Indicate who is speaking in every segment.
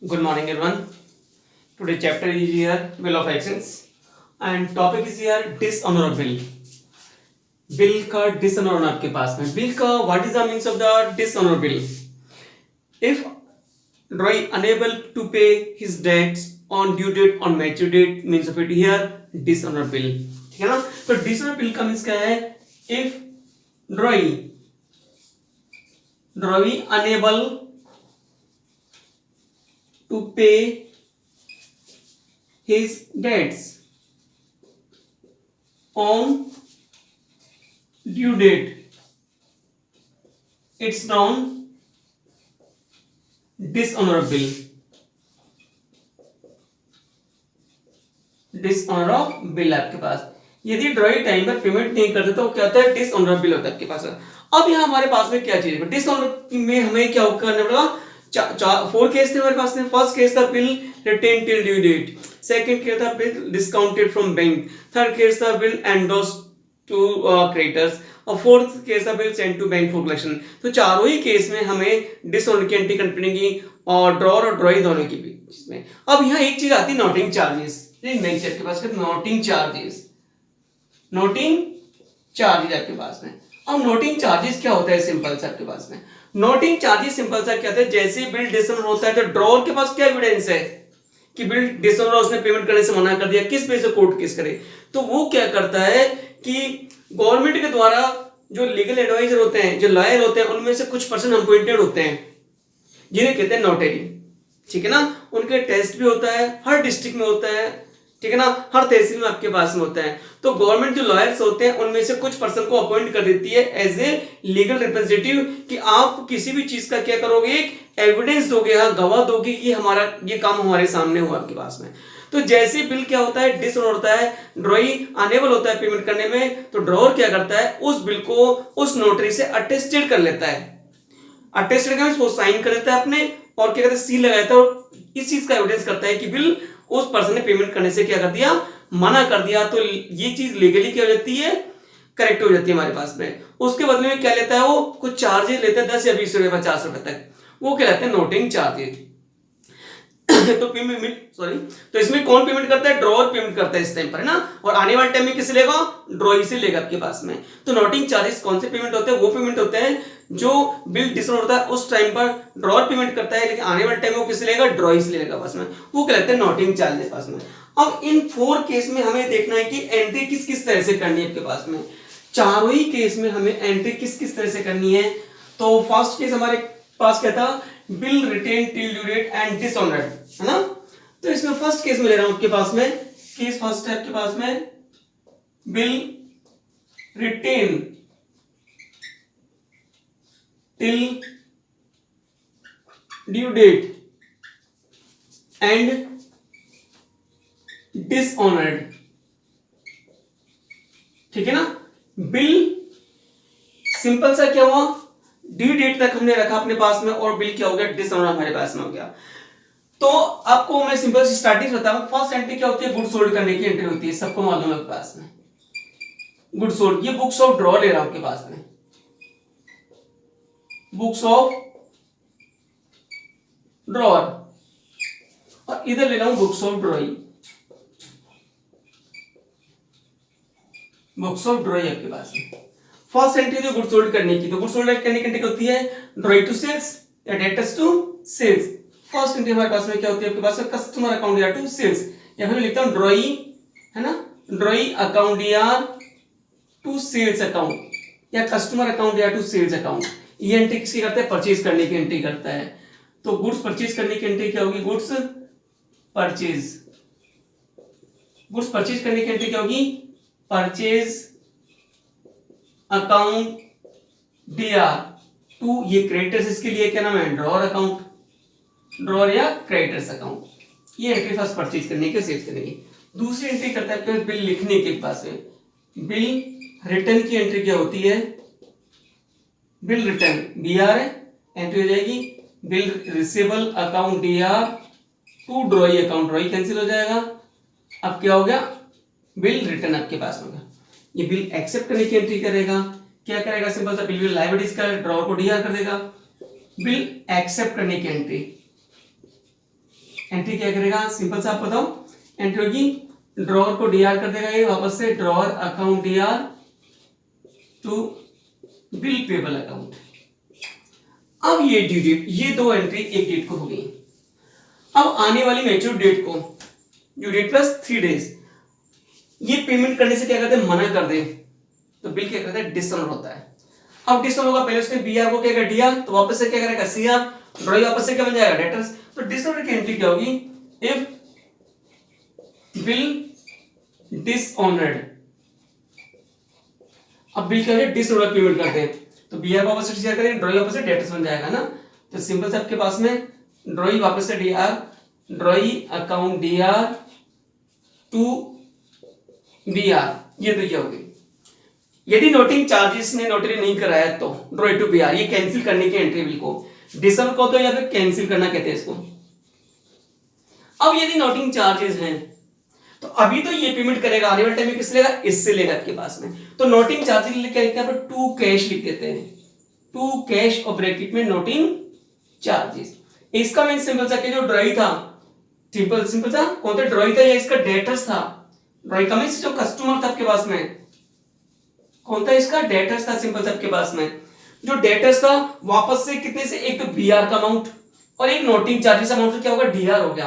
Speaker 1: Good morning, everyone. Today chapter is here bill of actions and topic is here dishonor of bill. Bill का dishonour होना आपके पास में bill का what is the means of the dishonour bill if drawee unable to pay his debts on due date on mature date means of it here dishonour bill. ठीक है ना. तो डिसऑनर बिल का मीन्स क्या है. If drawee unable to pay his debts on due date, it's known dishonor of bill. Dishonour of bill आपके पास. यदि ड्रॉई time पर पेमेंट नहीं करते तो क्या होता है. डिसऑनर ऑफ बिल होता है आपके पास. अब यहाँ हमारे पास में क्या चीज है. डिसऑनर में हमें क्या करना पड़ेगा. फोर केस थे हमारे पास में. फर्स्ट केस था bill retain till due date. Second case था bill discounted from bank. Third case था बिल एंडोस्ड टू क्रेडिटर्स. और फोर्थ केस था bill send to bank for collection. तो चारों ही केस में हमें डिसऑनर की एंट्री करनी पड़ेगी और ड्रॉर और ड्रॉई दोनों की बीच में. अब यहाँ एक चीज आती है नोटिंग चार्जेस. बैंक के पास नोटिंग चार्जेस आपके पास में. अब नोटिंग चार्जेस क्या होता है. सिंपल सा आपके पास में नोटिंग चार्जेस सिंपल सा क्या होता है. जैसे बिल डिसऑनर होता है तो ड्रॉर के पास क्या एविडेंस है कि बिल डिसऑनर उसने पेमेंट करने से मना कर दिया. किस पे से कोर्ट केस करे. तो वो क्या करता है कि गवर्नमेंट के द्वारा जो लीगल एडवाइजर होते हैं, जो लॉयर होते हैं, उनमें से कुछ पर्सन अपॉइंटेड होते हैं जिन्हें कहते हैं नोटरी. ठीक है ना. उनके टेस्ट भी होता है. हर डिस्ट्रिक्ट में होता है. ठीक है ना. हर तहसील में आपके पास में होता है. तो गवर्नमेंट जो लॉयर्स होते हैं उनमें से कुछ पर्सन को अपॉइंट कर देती है एज ए लीगल रिप्रेजेंटेटिव कि आप किसी भी चीज का क्या करोगे. एक एविडेंस दोगे, गवाह दोगे कि हमारा ये काम हमारे सामने हुआ आपके पास में. तो जैसे बिल क्या होता है डिसऑनर होता है, ड्रॉई अनेबल होता है पेमेंट करने में, तो ड्रॉर क्या करता है उस बिल को उस नोटरी से अटेस्टेड कर लेता है. अटेस्टेड का वो साइन कर देता है अपने और क्या कहते हैं सील लगा देता है और इस चीज का एविडेंस करता है कि बिल उस पर्सन ने पेमेंट करने से क्या कर दिया, मना कर दिया. तो ये चीज लीगली क्या हो जाती है, करेक्ट हो जाती है हमारे पास में. उसके बदले में क्या लेता है वो, कुछ चार्जेस लेता है 10 या 20 रुपए 50 रुपए तक. वो क्या लेते हैं नोटिंग चार्जेस. तो पेमेंट तो इसमें कौन पेमेंट करता है. ड्रॉर पेमेंट करता है इस टाइम पर, है ना. और आने वाले टाइम में किसे लेगा, ड्रॉई से लेगा आपके पास में. तो नोटिंग चार्जेस कौन से पेमेंट होते हैं, वो पेमेंट होते हैं जो बिल डिसऑनर होता है उस टाइम पर ड्रॉर पेमेंट करता है, लेकिन आने वाले टाइम में वो किसे लेगा, ड्रॉई से लेगा पास में. वो क्या लेते हैं नोटिंग चार्जेस पास में. अब इन 4 केस में हमें देखना है कि एंट्री किस किस तरह से करनी है आपके पास में. चारों ही केस में हमें एंट्री किस किस तरह से करनी है. तो फर्स्ट केस हमारे पास क्या था, bill retain till due date and dishonoured, है ना. तो इसमें फर्स्ट केस में ले रहा हूं आपके पास में. केस फर्स्ट है आपके पास में bill retain till due date and dishonoured. ठीक है ना. बिल सिंपल सा क्या हुआ, ड्यू डेट तक हमने रखा अपने पास में और बिल क्या हो गया, डिसऑनर हमारे पास में हो गया. तो आपको मैं सिंपल सी स्टार्टिंग बताऊं. फर्स्ट एंट्री क्या होती है, गुड्स सोल्ड करने की एंट्री होती है. सबको मालूम है आपके पास में गुड्स सोल्ड. ये बुक्स ऑफ ड्रॉ ले रहा हूं आपके पास में, बुक्स ऑफ ड्रॉर, और इधर ले रहा हूं books of drawing. Books of drawing आपके पास में फर्स्ट एंट्री जो गुड्स सोल्ड करने की. तो गुड्स सोल्ड करने की एंट्री होती है ड्रॉई टू सेल्स या debtors to sales. First entry हमारे पास में क्या होती है आपके पास में, कस्टमर अकाउंट या टू सेल्स, या फिर लिखता हूं ड्रॉई, है ना, ड्रॉई अकाउंट या टू सेल्स अकाउंट या कस्टमर अकाउंट या टू सेल्स अकाउंट. ये एंट्री किसकी करता है, परचेज करने की एंट्री करता है. तो गुड्स परचेज करने की एंट्री क्या होगी, गुड्स परचेज. गुड्स परचेज करने की एंट्री क्या होगी, परचेज अकाउंट डीआर टू. ये क्रेडिटर्स, इसके लिए क्या नाम है, ड्रॉर अकाउंट, ड्रॉर या क्रेडिटर्स अकाउंट. ये एंट्री फर्स्ट परचेज करने की, सेल्स करने की. दूसरी एंट्री करता है बिल लिखने के पास में. बिल रिटर्न की एंट्री क्या होती है, बिल रिटर्न बीआर है, एंट्री हो जाएगी bill receivable account DR to drawee account. Drawee cancel हो जाएगा. अब क्या हो गया, बिल रिटर्न आपके पास होगा. ये बिल एक्सेप्ट करने की एंट्री करेगा. क्या करेगा, सिंपल सा बिल लायबिलिटीज का ड्रॉर को डीआर कर देगा. बिल एक्सेप्ट करने की एंट्री, एंट्री क्या करेगा, सिंपल सा आप बताओ, एंट्री होगी ड्रॉअर को डीआर कर देगा ये वापस से, drawer account DR to bill payable account. अब ये ड्यू डेट, ये दो एंट्री एक डेट को हो गई। अब आने वाली मैच्योर डेट को ड्यू डेट प्लस 3 डेज, ये पेमेंट करने से क्या करते हैं, मना कर दे तो बिल क्या करता है, डिसऑनर होता है। अब डिसऑनर होगा, पहले उसने बीआर को क्या कर दिया तो वापस से क्या करेगा, सीआर, ड्रॉई वापस से क्या बन जाएगा, डेटर्स। तो डिसऑनर की एंट्री क्या होगी, इफ बिल डिसऑनर्ड। अब बिल क्या है, डिसऑनर पेमेंट करते हैं तो बीआर वापस से सीआर करेंगे, ड्रॉई वापस से डेटर्स बन जाएगा ना। तो सिंपल से आपके पास में ड्रॉई वापस से DR, drawee account DR to BR, ये तो क्या होगी। यदि नोटिंग चार्जेस ने नोटरी नहीं कराया तो ड्रॉई टू बीआर, ये कैंसिल करने की एंट्री बिल को डिसऑनर को तो या फिर कैंसिल करना कहते हैं इसको। अब यदि नोटिंग चार्जेस हैं तो अभी तो ये पेमेंट करेगा, आने वाले टाइम में किससे लेगा, इससे लेगा आपके पास में। तो नोटिंग चार्जेस के लिए क्या लिखते हैं, टू कैश लिख देते हैं, टू कैश और ब्रैकेट में नोटिंग चार्जेस। इसका मीन सिंपल सा कि जो ड्रॉई था, सिंपल सा कौन था, ड्रॉई था या इसका डेटर्स था। ड्रॉई का मीन जो कस्टमर था आपके पास में, कौन था, इसका डेटर्स था सिंपल सा आपके पास में। जो डेटर्स था वापस से कितने से, एक तो बीआर का अमाउंट और एक नोटिंग चार्जेस अमाउंट से क्या होगा, डीआर हो गया।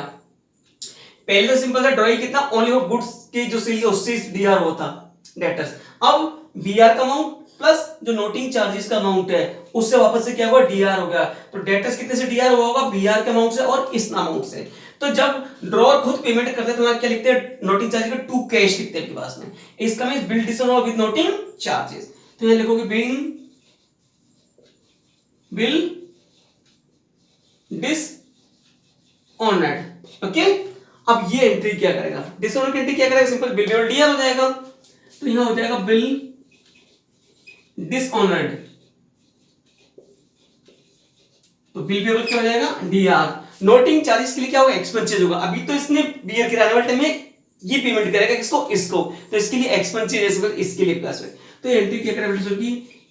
Speaker 1: पहले तो सिंपल सा ड्रॉई कितना, ओनली वो गुड्स की जो सेल उससे डीआर होता डेटर्स। अब बीआर का अमाउंट प्लस जो नोटिंग चार्जेस का अमाउंट है उससे वापस से क्या हुआ, डीआर हो गया। तो डेटर्स कितने से डीआर हुआ होगा, बीआर के अमाउंट से और इस अमाउंट से। तो जब ड्रॉअर खुद पेमेंट करते हैं तो क्या लिखते हैं, नोटिंग चार्जेस का टू कैश लिखते हैं आपके पास में। इसका means bill dishonour with noting charges, तो यहां लिखोगे बिल डिसऑनर्ड। ओके, अब ये एंट्री क्या करेगा, डिसऑनर की एंट्री क्या करेगा, सिंपल बिल पेबल डीआर हो जाएगा। तो यहां हो जाएगा बिल डिसऑनर्ड, तो बिल पेबल क्या हो जाएगा, डीआर। नोटिंग चार्जेस के लिए क्या होगा, एक्सपेंसेस होगा। अभी तो इसने बीआर किराने वाले टाइम में ये पेमेंट करेगा किसको, इसको, तो इसके लिए एक्सपेंसेस, इसके लिए प्लस में। तो एंट्री क्या करेगा,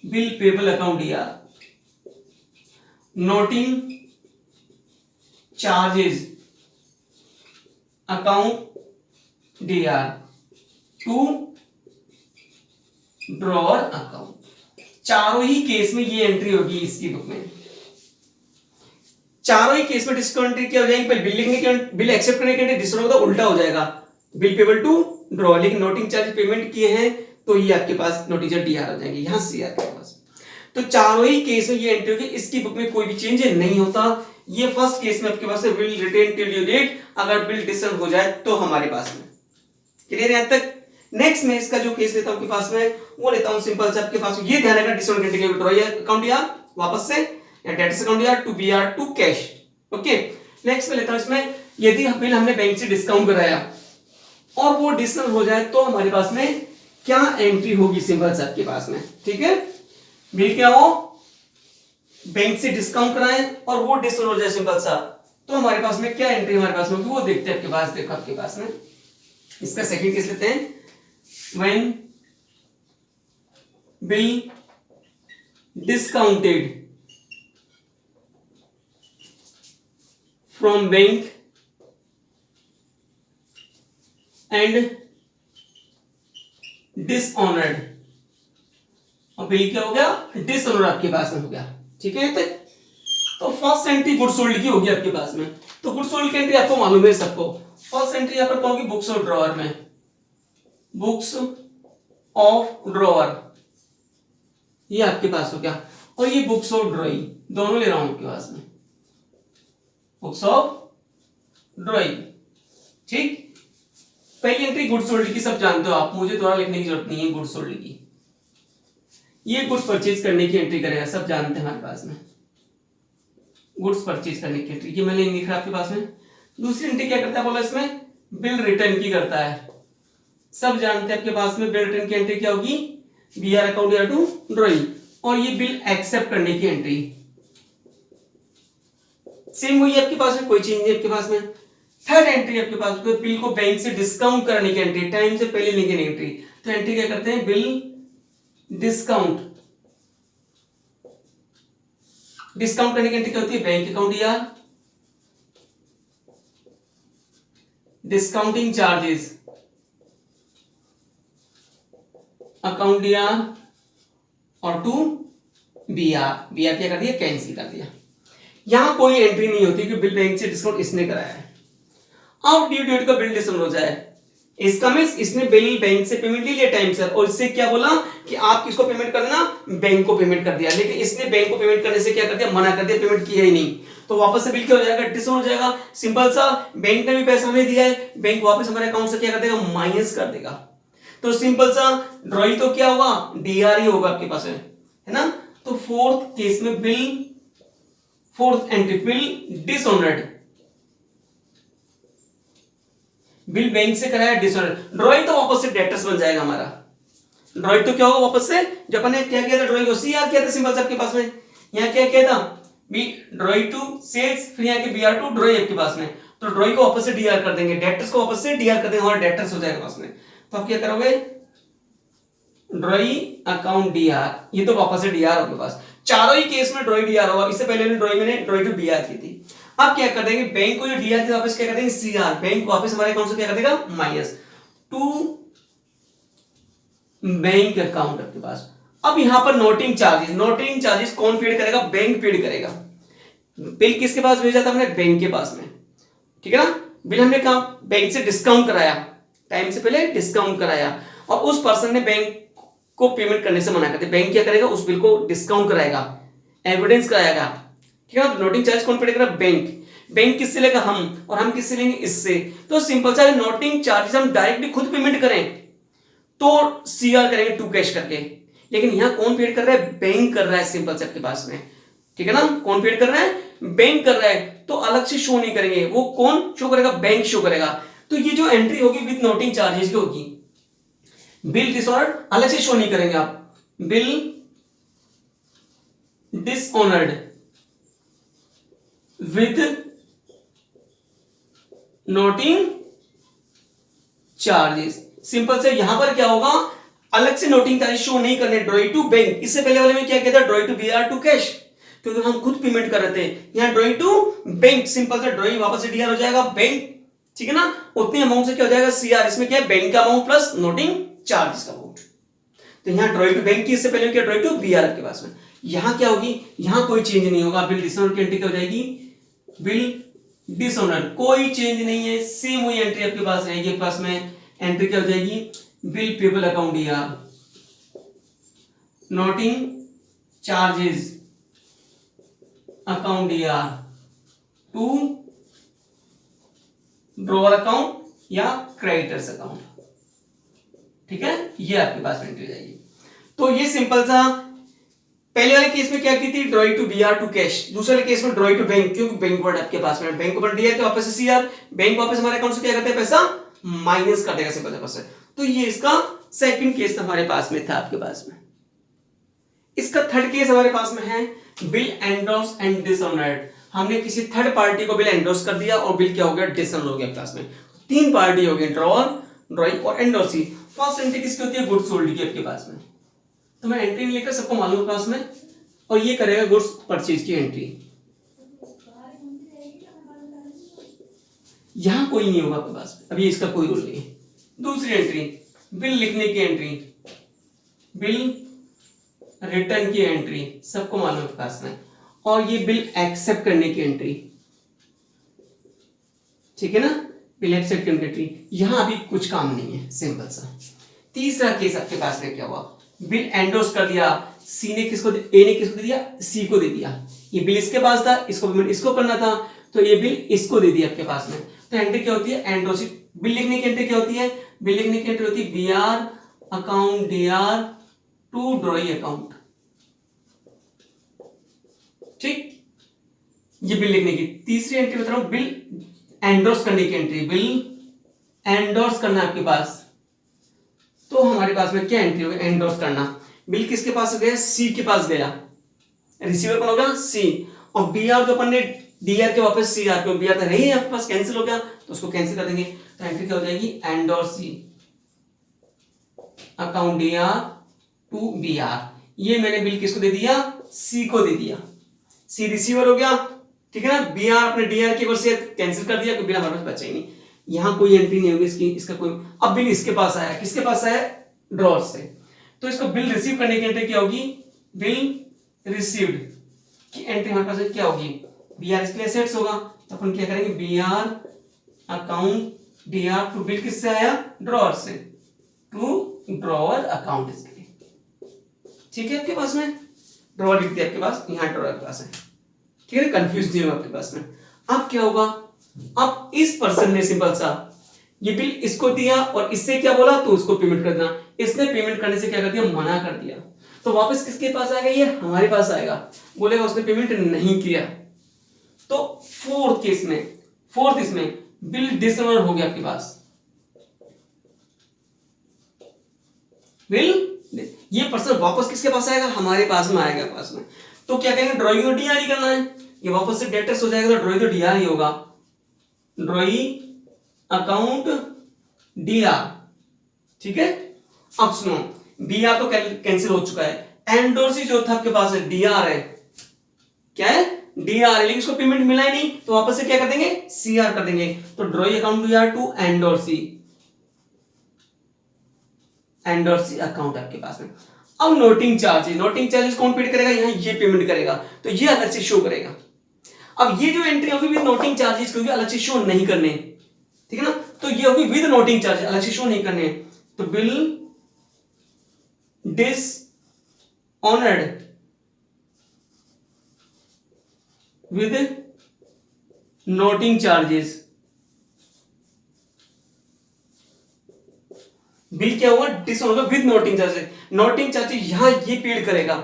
Speaker 1: bill payable account DR, noting charges account DR to drawer account. चारों ही केस में ये एंट्री होगी इसकी बुक में। चारों ही केस में डिस्काउंट एंट्री क्या हो जाएगी, पहले बिलिंग के बिल एक्सेप्ट करने के डिस्काउंट होगा, उल्टा हो जाएगा, बिल पेबल टू ड्रॉ। लेकिन नोटिंग चार्ज पेमेंट किए हैं तो ये आपके पास नोटिंग चार्ज डीआर हो जाएंगे, यहां से आपके पास। तो चारों ही केस में ये एंट्री होगी, इसकी बुक में कोई भी चेंज नहीं होता। ये फर्स्ट केस में आपके पास है bill retain till due date, अगर बिल डिसऑनर हो जाए तो हमारे पास में। क्लियर है यहां तक। नेक्स्ट में इसका जो केस लेता हूं आपके पास में, वो लेता हूं सिंपल से आपके पास, ये ध्यान रखना डिसऑनर एंट्री के ड्रॉ अकाउंट या वापस से या डेट्स अकाउंट या to BR to cash. Okay, next में लेता हूं इसमें, यदि बिल हमने बैंक से डिस्काउंट कराया और वो डिसऑनर हो जाए तो हमारे पास में क्या एंट्री होगी, सिंपल से आपके पास में। ठीक है, बिल क्या हो, बैंक से डिस्काउंट कराएं और वो डिसऑनर हो जाए सिंपल सा, तो हमारे पास में क्या एंट्री हमारे पास में होगी, वो देखते हैं आपके पास। देखो आपके पास में इसका सेकंड केस लेते हैं, when bill discounted from bank and dishonoured, और बिल क्या हो गया, डिसऑनर आपके पास में हो गया। ठीक है, तो फर्स्ट एंट्री गुड सोल्ड की होगी आपके पास में। तो गुड सोल्ड की एंट्री आपको मालूम है सबको। फर्स्ट एंट्री यहां पर कौन होगी, बुक्स ऑफ ड्रॉअर में, बुक्स ऑफ ड्रॉअर, ये आपके पास हो गया। और ये बुक्स ऑफ ड्रॉइंग, दोनों ले रहा हूं आपके पास में, बुक्स ऑफ ड्रॉइंग। ठीक, पहली एंट्री गुड सोल्ड की सब जानते हो आप, मुझे दोबारा लिखने की जरूरत नहीं है। गुड सोल्ड की ये गुड्स परचेज करने की एंट्री करेगा, सब जानते हैं हमारे पास में, गुड्स परचेज करने की एंट्री, ये मैंने लिखा आपके पास में। दूसरी एंट्री क्या करता है बोला, इसमें बिल रिटर्न की करता है, सब जानते हैं आपके पास में। बिल रिटर्न की एंट्री क्या होगी, बीआर अकाउंट या टू ड्रॉइंग, और ये बिल एक्सेप्ट करने की एंट्री सेम हुई आपके पास में, कोई चेंज नहीं आपके पास में। थर्ड एंट्री आपके पास में, बिल को बैंक से डिस्काउंट कराने की एंट्री, टाइम से पहले लेने की एंट्री। तो एंट्री क्या करते हैं, बिल डिस्काउंट, डिस्काउंट करने की एंट्री क्या होती है, बैंक अकाउंट या डिस्काउंटिंग चार्जेस अकाउंट डीआर और टू बीआर। बीआर क्या कर दिया, कैंसिल कर दिया। यहां कोई एंट्री नहीं होती कि बिल बैंक से डिस्काउंट इसने कराया है। अब ड्यू डेट का बिल डिस्काउंट हो जाए, इसका मींस इसने बिल बैंक से पेमेंट ले लिया टाइम सर, और इससे क्या बोला कि आप किसको पेमेंट कर देना, बैंक को पेमेंट कर दिया। लेकिन इसने बैंक को पेमेंट करने से क्या कर दिया, मना कर दिया, पेमेंट किया ही नहीं। तो वापस से बिल क्या हो जाएगा, डिस्काउंट हो जाएगा। सिंपल सा, बैंक ने भी पैसा हमें दिया है, बैंक वापस हमारे अकाउंट से क्या कर देगा, माइनस कर देगा। तो सिंपल सा ड्रॉई तो क्या होगा, डीआर ही होगा आपके पास है ना। तो फोर्थ केस में bill, fourth entry bill dishonoured, bill bank से कराया डिसऑनर्ड। ड्रॉइंग तो वापस से डेटर्स बन जाएगा हमारा। ड्रॉइंग तो क्या होगा वापस से, जब अपन ने क्या किया था, ड्रॉइंग को सीआर किया था सिंपल से आपके पास में। यहाँ क्या किया था, बी ड्रॉइंग टू सेल्स, फिर यहाँ के बीआर टू ड्रॉइंग आपके पास में। तो ड्रॉइंग को वापस से डीआर कर देंगे, डेटर्स को वापस से डीआर कर देंगे, हमारा डेटर्स हो जाएगा पास में। तो आप क्या करोगे, ड्रॉइंग अकाउंट डीआर, ये तो वापस से डीआर आपके पास। चारों ही केस में ड्रॉइंग डीआर होगा। इससे पहले ड्रॉइंग में ड्रॉइंग टू बीआर की थी। अब क्या कर देंगे, बैंक को जो डीआर थी वापस क्या कर देंगे, सीआर, बैंक वापस हमारे अकाउंट से क्या कर देगा, माइनस टू बैंक अकाउंट आपके पास। अब यहां पर नोटिंग चार्जेस, नोटिंग चार्जेस कौन पेड करेगा, बैंक पेड करेगा। बिल किसके पास भेजा था हमने, बैंक के पास में, ठीक है ना। बिल हमने कहा बैंक से डिस्काउंट कराया, टाइम से पहले डिस्काउंट कराया, और उस पर्सन ने बैंक को पेमेंट करने से मना कर दिया। बैंक क्या करेगा, उस बिल को डिस्काउंट कराएगा, एविडेंस कराएगा, ठीक है ना। नोटिंग चार्ज कौन पे करेगा, बैंक। बैंक किससे लेगा, हम, और हम किससे लेंगे, इससे। तो सिंपल सा नोटिंग चार्जेस हम डायरेक्टली खुद पेमेंट करें तो सीआर करेंगे टू कैश करके, लेकिन यहां कौन पेड कर रहा है, बैंक कर रहा है सिंपल से आपके पास में, ठीक है ना। कौन पेड कर रहा है, बैंक कर रहा है, तो अलग से शो नहीं करेंगे, वो कौन शो करेगा, बैंक शो करेगा। तो ये जो एंट्री होगी विद नोटिंग चार्जेस की होगी। बिल डिसऑनर्ड अलग से शो नहीं करेंगे आप, bill dishonoured with noting charges. Simple से यहां पर क्या होगा, अलग से नोटिंग चार्जेस शो नहीं करने, ड्रॉइंग टू बैंक। इससे पहले वाले में क्या किया था, drawing to BR to cash, क्योंकि हम खुद पेमेंट कर रहे थे। यहां ड्रॉइंग टू बैंक, सिंपल से ड्रॉइंग वापस से डीआर हो जाएगा, बैंक, ठीक है ना। उतनी अमाउंट से क्या हो जाएगा, सीआर। इसमें क्या है, बैंक का अमाउंट प्लस नोटिंग चार्जेस का अमाउंट। तो यहां ड्रॉइंग टू बैंक की, इससे पहले क्या ड्रॉइंग टू बीआर आपके पास में। यहां क्या होगी, यहां कोई चेंज नहीं होगा, बिल डिसऑनर की एंट्री क्या हो जाएगी, बिल डिसऑनर, कोई चेंज नहीं है, सेम वही एंट्री आपके पास रहेगी। आपके पास में एंट्री क्या हो जाएगी, bill payable account DR, noting charges account DR to drawer account या क्रेडिटर्स अकाउंट, ठीक है। ये आपके पास एंट्री हो जाएगी। तो ये सिंपल सा, पहले वाले केस में क्या की थी, drawing to BR to cash, दूसरे वाले केस में ड्रॉइंग टू बैंक, क्योंकि बैंक वर्ड आपके पास में, बैंक ऊपर डीआर के वापस से सीआर, बैंक वापस हमारे अकाउंट से क्या करते हैं, पैसा माइनस कर देगा सिंपल से। तो ये इसका सेकंड केस हमारे पास में था आपके पास में। इसका थर्ड केस हमारे पास में है, बिल एंडोर्स एंड डिसऑनर्ड। हमने किसी थर्ड पार्टी को बिल एंडोर्स कर दिया और बिल क्या हो गया, डिसऑनर हो गया क्लास में। तीन पार्टी हो गई, ड्रॉअर, ड्रॉइंग और एंडोर्सी। फर्स्ट एंट्री किसकी होती है, गुड्स सोल्ड की आपके पास में। तो मैं एंट्री लेकर सबको मालूम क्लास में, और ये करेगा गुड्स परचेज की एंट्री। यहां कोई नहीं होगा आपके पास, अभी इसका कोई रोल नहीं है। दूसरी एंट्री, बिल लिखने की एंट्री, बिल रिटर्न की एंट्री, सबको मालूम है पास में। और ये बिल एक्सेप्ट करने की एंट्री, ठीक है ना, बिल एक्सेप्ट करने की एंट्री। यहां अभी कुछ काम नहीं है, सिंपल सा। तीसरा केस आपके पास में क्या हुआ, बिल एंडोर्स कर दिया, सी ने किसको, ए ने किसको दे दिया, सी को दे दिया। ये बिल इसके पास था, इसको पेमेंट इसको करना था, तो ये बिल इसको दे दिया आपके पास में। तो एंट्री क्या होती है, एंडोर्स। बिल लिखने की एंट्री क्या होती है, बिल लिखने की एंट्री होती है BR account DR to drawing account, ठीक। ये बिल लिखने की। तीसरी एंट्री बता रहा हूं, बिल एंडोर्स करने की एंट्री, बिल एंडोर्स करना आपके पास। तो हमारे पास में क्या एंट्री होगी, एंडोर्स करना। बिल किसके पास गया, सी के पास गया, रिसीवर कौन होगा, सी। और बीआर जो अपन ने डीआर के वापस सी आर, क्योंकि बीआर नहीं है आपके पास, कैंसिल हो गया, तो उसको कैंसिल कर देंगे। तो एंट्री क्या हो जाएगी, endorsee account DR to BR. ये मैंने बिल किसको दे दिया, सी को दे दिया, सी रिसीवर हो गया, ठीक है ना। बीआर अपने डीआर के ऊपर से कैंसिल कर दिया, क्योंकि बिल हमारे पास बचा ही नहीं। यहाँ कोई एंट्री नहीं होगी इसकी, इसका कोई। अब बिल इसके पास आया, किसके पास आया? ड्रॉअर से। तो इसको बिल रिसीव करने की एंट्री क्या होगी? बिल रिसीव्ड की एंट्री हमारे पास क्या होगी? बी आर, इसके लिए एसेट्स होगा, तो अपन क्या करेंगे? B R account D R to bill किससे आया? ड्रॉअर से, टू ड्रॉअर अकाउंट इसके लिए। ठीक है, आपके पास में ड्रॉअर लिख दिया आपके पास, यहाँ ड्रॉअर के पास है। ठीक है, कंफ्यूज नहीं होगा आपके पास में। अब क्या होगा? अब इस पर्सन ने सिंपल सा ये बिल इसको दिया और इससे क्या बोला? तो उसको पेमेंट कर देना। इसने पेमेंट करने से क्या कर दिया? मना कर दिया। तो वापस किसके पास आएगा? ये हमारे पास आएगा, बोलेगा उसने पेमेंट नहीं किया। तो फोर्थ इसमें बिल डिसऑनर हो गया आपके पास। बिल ये पर्सन वापस किसके पास आएगा? हमारे पास में आएगा पास में। तो क्या कहेंगे? ड्रॉइंग और डीआर ही करना है। ये वापस से डेटर्स हो जाएगा, तो ड्रॉइंग तो डीआर ही होगा, ड्रॉइंग अकाउंट डीआर। ठीक है, अब सुनो, बीआर तो कैंसिल हो चुका है, एंडोर्सी जो था आपके पास है डीआर है। क्या है? डीआर है, लेकिन इसको पेमेंट मिला ही नहीं, तो वापस से क्या कर देंगे? सीआर कर देंगे। तो drawing account DR to endorsee account आपके पास में। अब नोटिंग चार्जेस कौन पेड करेगा? यहाँ ये पेमेंट करेगा, तो ये अलग से शो करेगा। अब ये जो एंट्री होगी विद नोटिंग चार्जेस, क्योंकि अलग से शो नहीं करने, ठीक है ना, तो ये होगी विद नोटिंग चार्जेस, अलग से शो नहीं करने। तो bill dishonoured with noting charges. Bill क्या होगा? Dishonour with noting charges. Noting charges यहां ये पेड करेगा,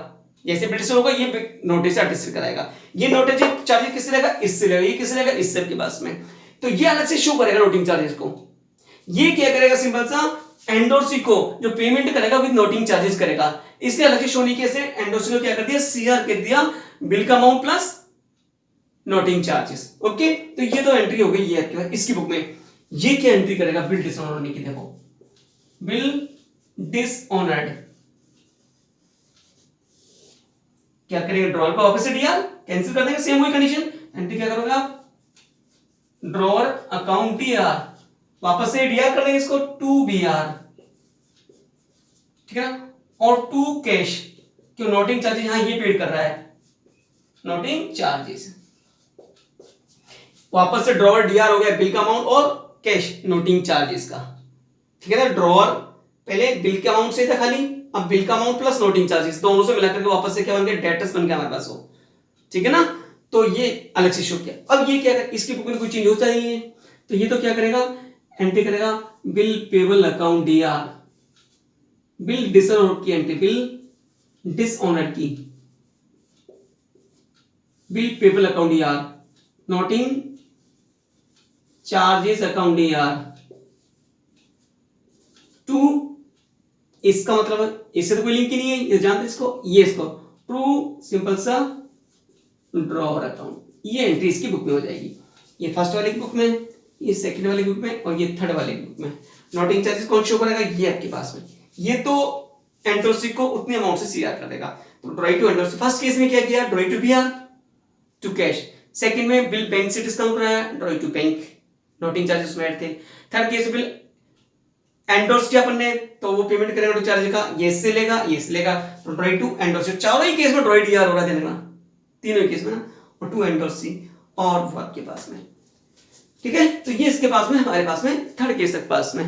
Speaker 1: जैसे बिल से होगा ये नोटिस आर्टिस्ट कराएगा। ये नोटिस चार्जेस किससे लेगा? इससे लेगा। ये किससे लेगा? इससे के पास में। तो ये अलग से शो करेगा नोटिंग चार्जेस को। ये क्या करेगा? सिंपल सा एंडोर्सी को जो पेमेंट करेगा विद नोटिंग चार्जेस करेगा, इसलिए अलग से शो नहीं किया। एंडोर्सी को क्या कर दिया? सीआर कर दिया, बिल का amount plus noting charges. Okay, तो ये तो एंट्री हो गई ये आपके इसकी बुक में। ये क्या एंट्री करेगा? बिल डिसऑनर होने की। देखो, बिल डिसऑनर्ड क्या करेंगे? ड्रॉअर को वापस से डीआर कैंसिल कर देंगे, सेम वही कंडीशन। एंट्री क्या करोगे आप? ड्रॉअर अकाउंट डीआर, वापस से डीआर कर देंगे इसको, टू बीआर। ठीक है ना, और टू कैश, क्यों? नोटिंग चार्जेस यहां ये पेड कर रहा है, नोटिंग चार्जेस। वापस से ड्रॉअर डीआर हो गया, बिल का अमाउंट और कैश नोटिंग चार्जेस का। ठीक है ना, ड्रॉअर पहले बिल के अमाउंट से था खाली, अब बिल का अमाउंट प्लस नोटिंग चार्जेस दोनों से मिलाकर के वापस से क्या बन गया? डेटर्स बन गया हमारे पास वो। ठीक है ना, तो ये अलग से शो किया। अब ये क्या कर, इसकी बुक में कोई चेंज होता नहीं है, तो ये तो क्या करेगा? एंट्री करेगा bill payable account DR, bill dishonour की एंट्री, बिल डिसऑनर की, bill payable account DR, noting charges account DR to, इसका मतलब इससे तो कोई लिंक ही नहीं है, ये जानते इसको, ये इसको टू सिंपल सा ड्रॉअर अकाउंट। ये एंट्री इसकी बुक में हो जाएगी। ये फर्स्ट वाले की बुक में, ये सेकंड वाले की बुक में, और ये थर्ड वाले की बुक में। नोटिंग चार्जेस कौन शो करेगा? ये आपके पास में। ये तो एंडोर्सी को उतने अमाउंट से सीआर कर देगा। तो drawing to endorsee, first case में क्या किया? Drawing to BR to cash. Second में बिल बैंक से डिस्काउंट कराया, drawing to bank, noting charges में ऐड थे। थर्ड केस में बिल एंडोर्स किया अपन ने, तो वो पेमेंट करेगा नोटिंग चार्ज का, ये इससे लेगा, ये इससे लेगा, तो ड्रॉइंग टू एंडोर्स। चारों ही केस में ड्रॉइंग डीआर हो रहा है, देना तीनों ही केस में ना, और टू एंडोर्सी और वो आपके पास में। ठीक है, तो ये इसके पास में, हमारे पास में थर्ड केस तक पास में।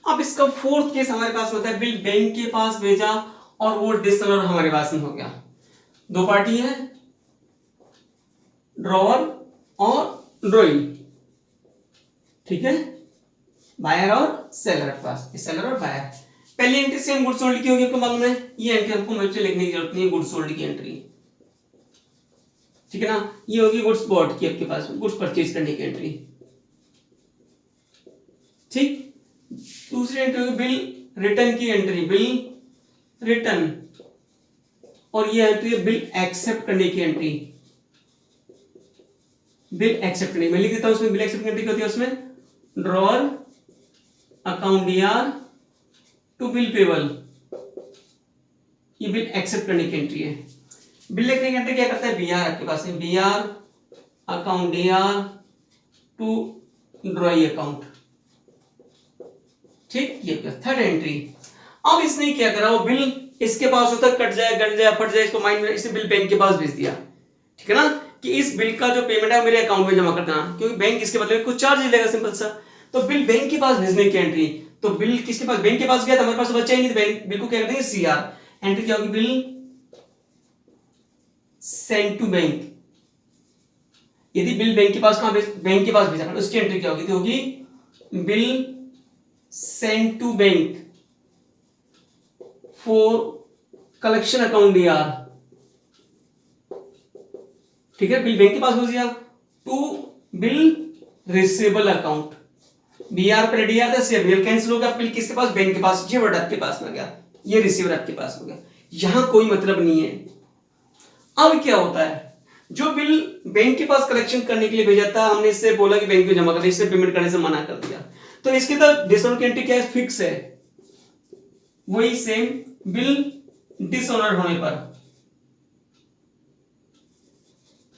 Speaker 1: अब इसका फोर्थ केस हमारे पास होता है, बिल बैंक के पास भेजा और वो डिसऑनर हमारे पास में हो गया। दो पार्टी है, ड्रॉअर और ड्रॉइंग। ठीक है, बायर और सेलर के पास, सेलर और बायर। पहली एंट्री सेम गुड्स सोल्ड की होगी, आपको मालूम है। ये एंट्री हमको मुझे लिखने की जरूरत नहीं है, गुड्स सोल्ड की एंट्री। ठीक है ना, ये होगी गुड्स बॉट की आपके पास, गुड्स परचेज करने की एंट्री। ठीक, दूसरी एंट्री होगी बिल रिटर्न की एंट्री, बिल रिटर्न, और ये एंट्री है बिल एक्सेप्ट करने की एंट्री। बिल एक्सेप्ट करने, मैं लिख देता हूं उसमें बिल एक्सेप्ट एंट्री होती है, उसमें drawer account DR to bill payable, ये बिल एक्सेप्ट करने की एंट्री है। बिल लिखने की एंट्री क्या करता है? बीआर आपके पास है, BR account DR to drawee account. ठीक, ये थर्ड एंट्री। अब इसने क्या करा, वो बिल इसके पास होता कट जाए, गट जाए, फट जाए, इसको माइंड में, इसने बिल बैंक के पास भेज दिया। ठीक है ना, कि इस बिल का जो पेमेंट है मेरे अकाउंट में जमा कर देना, क्योंकि बैंक इसके बदले में कुछ चार्ज लेगा, सिंपल सा। तो बिल बैंक के पास भेजने की एंट्री, तो बिल किसके पास, बैंक के पास गया, तो हमारे पास बच्चा ही नहीं, तो बैंक बिल को क्या कर देंगे, सीआर। एंट्री क्या होगी, बिल सेंड टू बैंक। यदि बिल बैंक के पास कहां बैंक के पास भेजा, उसकी एंट्री क्या होगी, तो होगी bill send to bank for collection account DR. ठीक है, बिल बैंक के पास भेज दिया to bill receivable account, BR पर डीआर था, से बिल कैंसिल हो गया, बिल किसके पास, बैंक के पास, ये वर्ड आपके पास में गया, ये रिसीवर आपके पास हो गया, यहां कोई मतलब नहीं है। अब क्या होता है, जो बिल बैंक के पास कलेक्शन करने के लिए भेजा था, हमने इससे बोला कि बैंक में जमा कर दे, इससे पेमेंट करने से मना कर दिया, तो इसके तो डिसऑनर की एंट्री क्या है, फिक्स है, वही सेम बिल डिसऑनर होने पर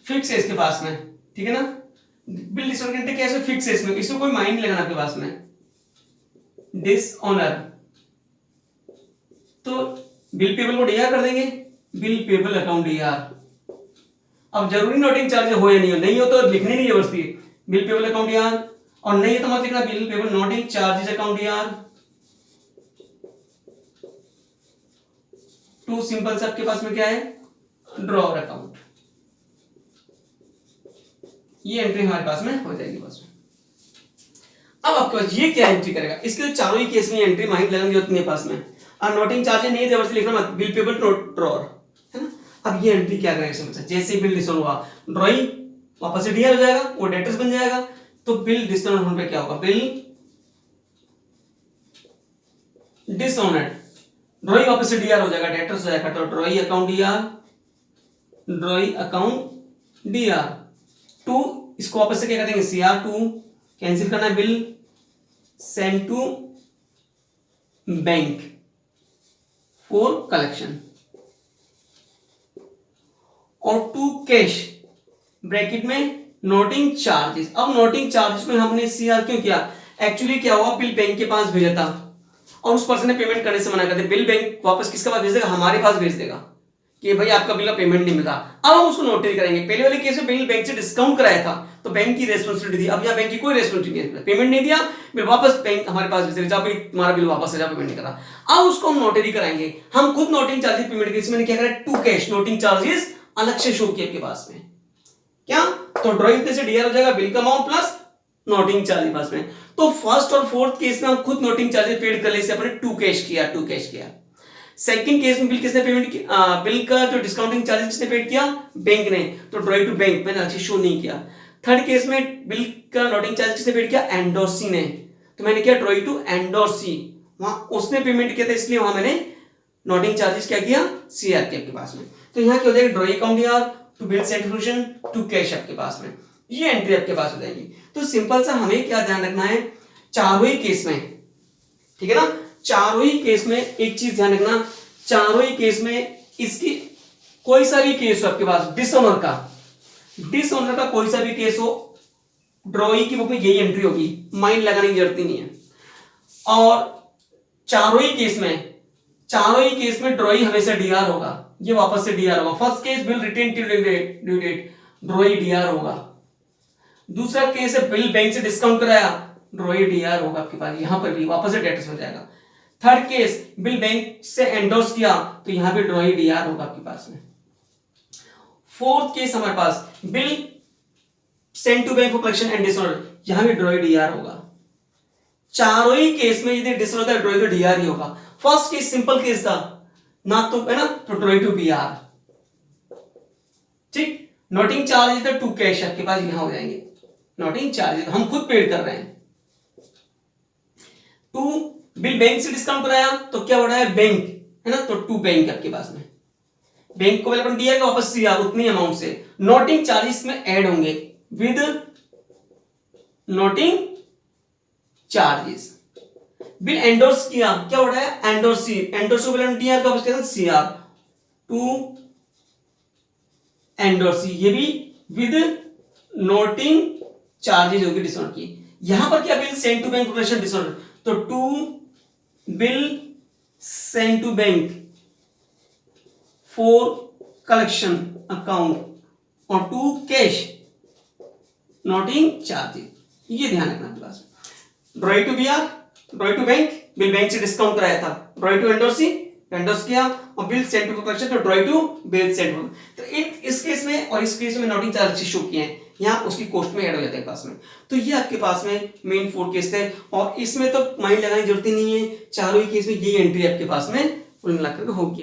Speaker 1: फिक्स है इसके पास में। ठीक है ना, बिल डिसऑनर की एंट्री क्या है, फिक्स है, इसमें कोई माइंड नहीं लगाना आपके पास में। डिसऑनर, तो बिल पेबल को डीआर कर देंगे, बिल पेबल अकाउंट डीआर। अब जरूरी नोटिंग चार्ज हो या नहीं हो तो लिखने नहीं जरूरती, बिल पेबल अकाउंट डीआर, और नहीं है तो मत लिखना bill payable noting charges account DR. To simple से आपके पास में क्या है, ड्रॉवर अकाउंट। ये एंट्री हमारे पास में हो जाएगी बस। अब आपके पास ये क्या एंट्री करेगा, इसके चारों ही केस में एंट्री माइंड लगाने की जरूरत नहीं है पास में, और नोटिंग चार्जेस नहीं है लिखना मत, बिल पेबल ड्रॉवर, है ना। अब ये एंट्री क्या करेगा, समझ जैसे बिल डिसऑनर हुआ, ड्रॉई वापस से डीआर हो जाएगा, वो डेटर्स बन जाएगा, तो बिल डिसऑनर होने पे क्या होगा, बिल डिसऑनर्ड, ड्रॉई वापस से डीआर हो जाएगा, डेटर्स हो जाएगा, तो drawee account DR, drawee account DR. To इसको वापस से क्या करेंगे, सीआर टू कैंसिल करना है, bill send to bank for collection, और टू कैश ब्रैकेट में नोटिंग चार्जेस। अब नोटिंग चार्जेस में हमने सीआर क्यों किया, एक्चुअली क्या हुआ, बिल बैंक के पास भेजा था और उस पर्सन ने पेमेंट करने से मना कर दिया, बिल बैंक वापस किसके पास भेज देगा, हमारे पास भेज देगा कि भाई आपका बिल का पेमेंट नहीं मिला। अब हम उसको नोटरी करेंगे, पहले वाले केस में बिल बैंक से डिस्काउंट कराया था तो बैंक की रेस्पॉन्सिबिलिटी थी, अब यहाँ बैंक की कोई रेस्पॉन्सिबिलिटी नहीं, पेमेंट नहीं दिया, बिल वापस बैंक हमारे पास भेज देगा, जब तुम्हारा बिल वापस है, पेमेंट नहीं करा। अब उसको हम नोटरी कराएंगे, हम खुद नोटिंग चार्जेस पेमेंट की, मैंने क्या करा, टू कैश नोटिंग चार्जेस अलग से शो किया आपके पास में, क्या, तो ड्रॉइंग से डीआर हो जाएगा, बिल का अमाउंट प्लस नोटिंग चार्ज पास में। तो फर्स्ट और फोर्थ केस में हम खुद नोटिंग चार्जेस पेड कर ले, से अपने टू कैश किया। सेकंड केस में बिल किसने पेमेंट किया, बिल का जो डिस्काउंटिंग चार्जेस किसने पेड किया, बैंक ने, तो ड्रॉई टू बैंक मैंने अच्छी शो नहीं किया। थर्ड केस में बिल का नोटिंग चार्ज किसने पेड किया, एंडोर्सी ने, तो मैंने किया ड्रॉई टू एंडोर्सी, वहां उसने पेमेंट किया था, इसलिए वहां मैंने नोटिंग चार्जेस क्या किया, सीआर के आपके पास में। तो यहाँ क्या हो जाएगा, drawee account DR to bill सेंट्रिफ्यूजन टू कैश आपके पास में, ये एंट्री आपके पास हो जाएगी। तो सिंपल सा हमें क्या ध्यान रखना है, चारों ही केस में, ठीक है ना, चारों ही केस में एक चीज ध्यान रखना, चारों ही केस में इसकी कोई सा भी केस हो आपके पास डिसऑनर का कोई सा भी केस हो, ड्रॉई की बुक में यही एंट्री होगी, माइंड लगाने की जरूरत ही नहीं है। और चारों ही केस में ड्रॉई हमेशा डीआर होगा, ये वापस से डीआर होगा। First case bill retain till due date, drawee DR होगा। दूसरा केस है बिल बैंक से डिस्काउंट कराया, ड्रॉई डीआर होगा आपके पास, यहां पर भी वापस से डेटर्स हो जाएगा। थर्ड केस बिल बैंक से एंडोर्स किया, तो यहां पे ड्रॉई डीआर होगा आपके पास में। फोर्थ केस हमारे पास bill send to bank for collection and dishonour, यहां भी ड्रॉई डीआर होगा। चारों ही केस में यदि डिसऑनर होता है ड्रॉई तो डीआर ही होगा। फर्स्ट केस सिंपल केस था ना, तो है ना, तो ड्रॉई टू बीआर, ठीक। Noting charge is to cash आपके पास यहां हो जाएंगे, नोटिंग चार्ज हम खुद पेड कर रहे हैं। टू बिल बैंक से डिस्काउंट कराया तो क्या बढ़ा है, बैंक, है ना, तो टू बैंक आपके पास में, बैंक को अपन दिया वापस सीआर उतनी अमाउंट से, नोटिंग चार्जेस में ऐड होंगे with noting charges. Bill endorse किया, क्या बढ़ा है, एंडोर्सी, एंडोर्स बिल डीआर का वापस कहते हैं सीआर टू एंडोर्सी, ये भी विद नोटिंग चार्जेस होगी डिस्काउंट की। यहां पर क्या bill send to bank production disorder, तो to bill send to bank for collection account और टू कैश नोटिंग चार्जेस, ये ध्यान रखना आपके पास। Drawing to BR, drawing to bank, bill bank से डिस्काउंट कराया था, drawing to vendor C, vendors किया, और बिल सेंड टू कलेक्शन, तो drawing to bill send to. तो इस केस में और इस केस में नोटिंग चार्जेस शो किए हैं, यहाँ उसकी कॉस्ट में ऐड हो जाता है पास में। तो ये आपके पास में मेन 4 केस थे, और इसमें तो माइंड लगाने की जरूरत ही नहीं है, चारों ही केस में यही एंट्री आपके पास में कुल मिलाकर होगी।